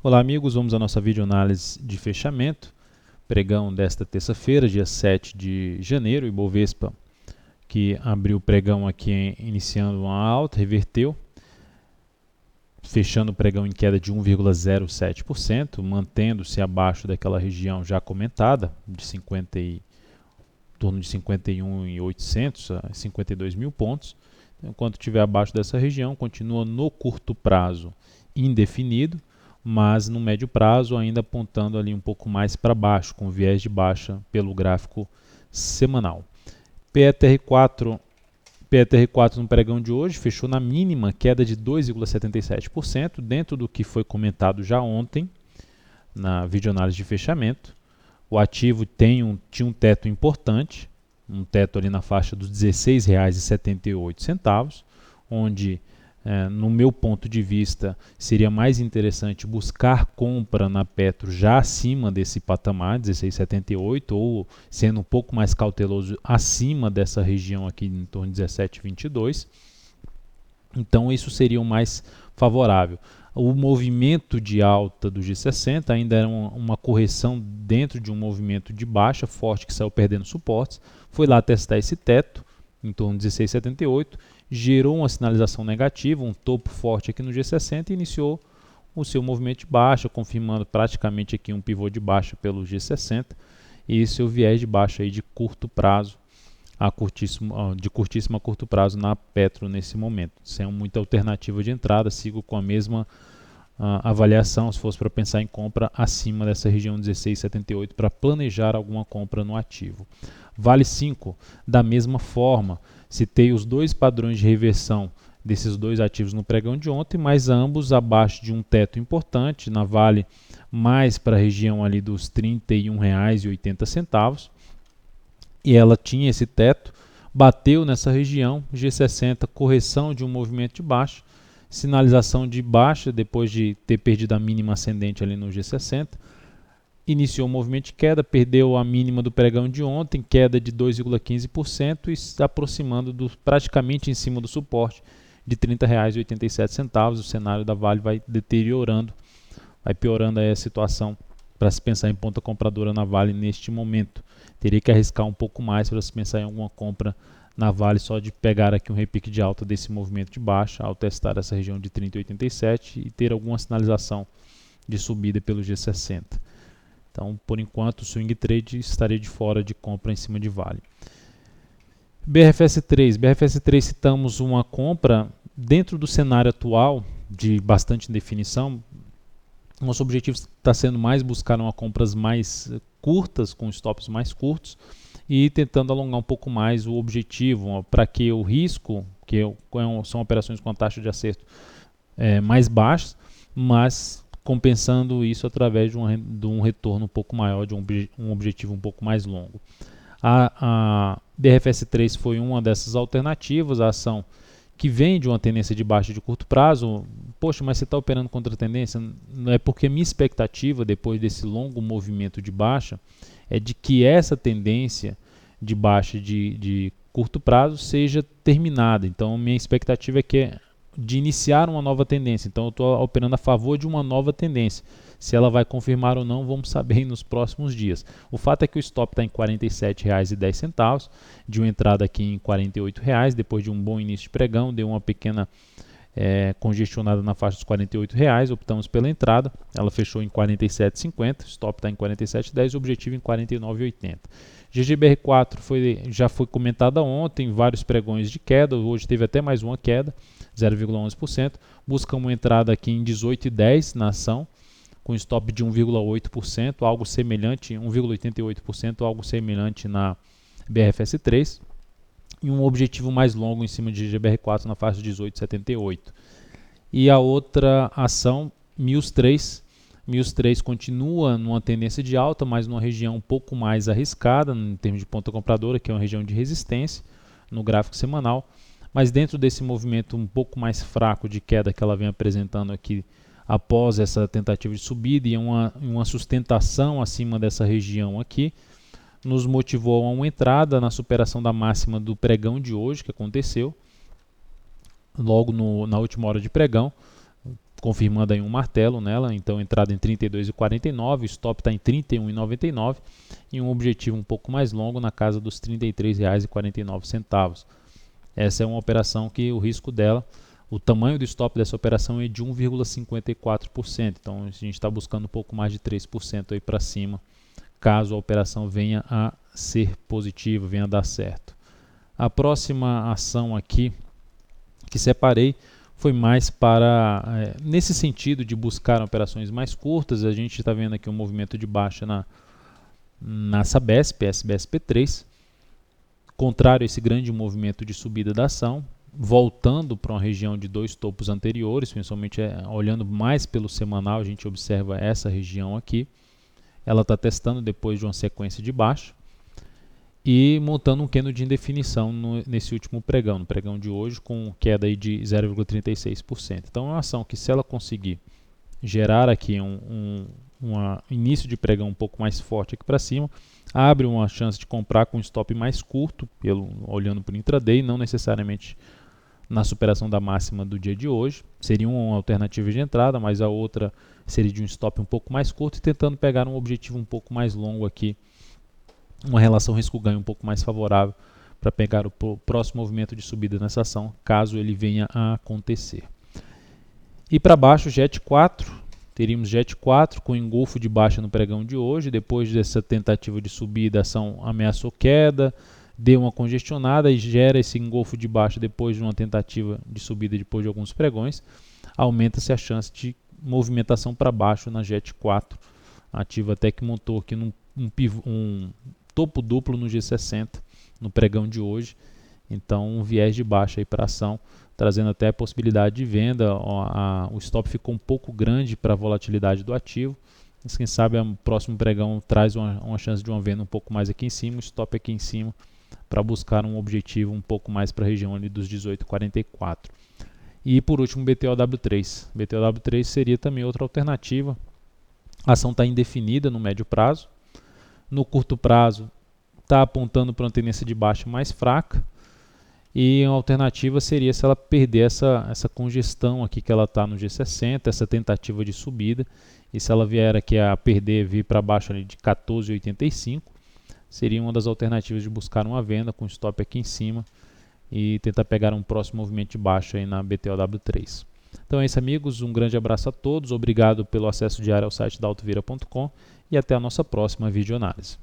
Olá amigos, vamos à nossa videoanálise de fechamento, pregão desta terça-feira, dia 7 de janeiro, Ibovespa que abriu o pregão aqui iniciando uma alta, reverteu, fechando o pregão em queda de 1,07%, mantendo-se abaixo daquela região já comentada, de 50 em torno de 51.800 a 52 mil pontos. Enquanto estiver abaixo dessa região, continua no curto prazo indefinido, mas no médio prazo ainda apontando ali um pouco mais para baixo, com viés de baixa pelo gráfico semanal. PETR4 no pregão de hoje fechou na mínima, queda de 2,77%, dentro do que foi comentado já ontem na videoanálise de fechamento. O ativo tinha um teto importante, um teto ali na faixa dos R$ 16,78, onde, no meu ponto de vista, seria mais interessante buscar compra na Petro já acima desse patamar, 16,78, ou sendo um pouco mais cauteloso acima dessa região aqui, em torno de 17,22. Então isso seria o mais favorável. O movimento de alta do G60 ainda era uma correção dentro de um movimento de baixa forte que saiu perdendo suportes. Foi lá testar esse teto, em torno de 16,78, gerou uma sinalização negativa, um topo forte aqui no G60 e iniciou o seu movimento de baixa, confirmando praticamente aqui um pivô de baixa pelo G60 e seu viés de baixa aí de curto prazo, de curtíssimo a curto prazo na Petro nesse momento. Sem muita alternativa de entrada, sigo com a mesma avaliação, se fosse para pensar em compra acima dessa região 16,78 para planejar alguma compra no ativo. Vale 5, da mesma forma, citei os dois padrões de reversão desses dois ativos no pregão de ontem, mas ambos abaixo de um teto importante, na Vale mais para a região ali dos R$ 31,80, e ela tinha esse teto, bateu nessa região, G60, correção de um movimento de baixa, sinalização de baixa depois de ter perdido a mínima ascendente ali no G60, iniciou o movimento de queda, perdeu a mínima do pregão de ontem, queda de 2,15% e se aproximando praticamente em cima do suporte de R$ 30,87. O cenário da Vale vai deteriorando, vai piorando aí a situação para se pensar em ponta compradora na Vale neste momento. Teria que arriscar um pouco mais para se pensar em alguma compra na Vale, só de pegar aqui um repique de alta desse movimento de baixa, ao testar essa região de 30,87 e ter alguma sinalização de subida pelo G60. Então, por enquanto, o swing trade estaria de fora de compra em cima de Vale. BRFS3 citamos uma compra dentro do cenário atual de bastante indefinição. Nosso objetivo está sendo mais buscar uma compras mais curtas, com stops mais curtos, e tentando alongar um pouco mais o objetivo, para que o risco, são operações com a taxa de acerto mais baixas, mas compensando isso através de um retorno um pouco maior, de um objetivo um pouco mais longo. A BRFS3 foi uma dessas alternativas, a ação que vem de uma tendência de baixa de curto prazo. Poxa, mas você está operando contra a tendência? Não é porque minha expectativa, depois desse longo movimento de baixa, é de que essa tendência de baixa de curto prazo seja terminada. Então, minha expectativa é de iniciar uma nova tendência. Então, eu estou operando a favor de uma nova tendência. Se ela vai confirmar ou não, vamos saber nos próximos dias. O fato é que o stop está em R$ 47,10, de uma entrada aqui em R$ 48,00, depois de um bom início de pregão, deu uma pequena congestionada na faixa dos R$ 48,00, optamos pela entrada, ela fechou em R$ 47,50, stop está em R$ 47,10, objetivo em R$ 49,80. GGBR4 já foi comentada ontem, vários pregões de queda, hoje teve até mais uma queda, 0,11%, busca uma entrada aqui em 18,10 na ação, com stop de 1,8%, algo semelhante, 1,88%, algo semelhante na BRFS3, e um objetivo mais longo em cima de GGBR4 na faixa de 18,78. E a outra ação, MIUS3 continua numa tendência de alta, mas numa região um pouco mais arriscada, em termos de ponta compradora, que é uma região de resistência no gráfico semanal, mas dentro desse movimento um pouco mais fraco de queda que ela vem apresentando aqui após essa tentativa de subida e uma sustentação acima dessa região aqui, nos motivou a uma entrada na superação da máxima do pregão de hoje, que aconteceu logo na última hora de pregão, confirmando aí um martelo nela, então entrada em 32,49, o stop está em 31,99 e um objetivo um pouco mais longo na casa dos R$ 33,49. Essa é uma operação que o risco dela, o tamanho do stop dessa operação é de 1,54%, então a gente está buscando um pouco mais de 3% aí para cima, caso a operação venha a ser positiva, venha a dar certo. A próxima ação aqui que separei foi mais para, nesse sentido de buscar operações mais curtas. A gente está vendo aqui um movimento de baixa na Sabesp, SBSP3, contrário a esse grande movimento de subida da ação, voltando para uma região de dois topos anteriores, principalmente olhando mais pelo semanal, a gente observa essa região aqui. Ela está testando depois de uma sequência de baixa e montando um candle de indefinição nesse último pregão, no pregão de hoje, com queda aí de 0,36%. Então é uma ação que, se ela conseguir gerar aqui um início de pregão um pouco mais forte aqui para cima, abre uma chance de comprar com um stop mais curto, olhando por intraday, não necessariamente na superação da máxima do dia de hoje. Seria uma alternativa de entrada, mas a outra seria de um stop um pouco mais curto e tentando pegar um objetivo um pouco mais longo aqui, uma relação risco-ganho um pouco mais favorável para pegar o próximo movimento de subida nessa ação, caso ele venha a acontecer. E para baixo, JET4, teríamos JET4 com engolfo de baixa no pregão de hoje. Depois dessa tentativa de subida, a ação ameaçou queda, deu uma congestionada e gera esse engolfo de baixa depois de uma tentativa de subida depois de alguns pregões. Aumenta-se a chance de movimentação para baixo na JET4, ativa até que montou aqui um topo duplo no G60 no pregão de hoje. Então um viés de baixa para a ação, trazendo até a possibilidade de venda. O stop ficou um pouco grande para a volatilidade do ativo, mas quem sabe o próximo pregão traz uma chance de uma venda um pouco mais aqui em cima, o stop aqui em cima, para buscar um objetivo um pouco mais para a região ali dos 18,44. E por último, BTOW3. BTOW3 seria também outra alternativa. A ação está indefinida no médio prazo. No curto prazo, está apontando para uma tendência de baixa mais fraca. E uma alternativa seria se ela perder essa congestão aqui que ela está no G60, essa tentativa de subida. E se ela vier aqui a perder, vir para baixo ali de 14,85, seria uma das alternativas de buscar uma venda com stop aqui em cima e tentar pegar um próximo movimento de baixa aí na BTOW3. Então é isso, amigos, um grande abraço a todos, obrigado pelo acesso diário ao site da Altovira.com e até a nossa próxima videoanálise.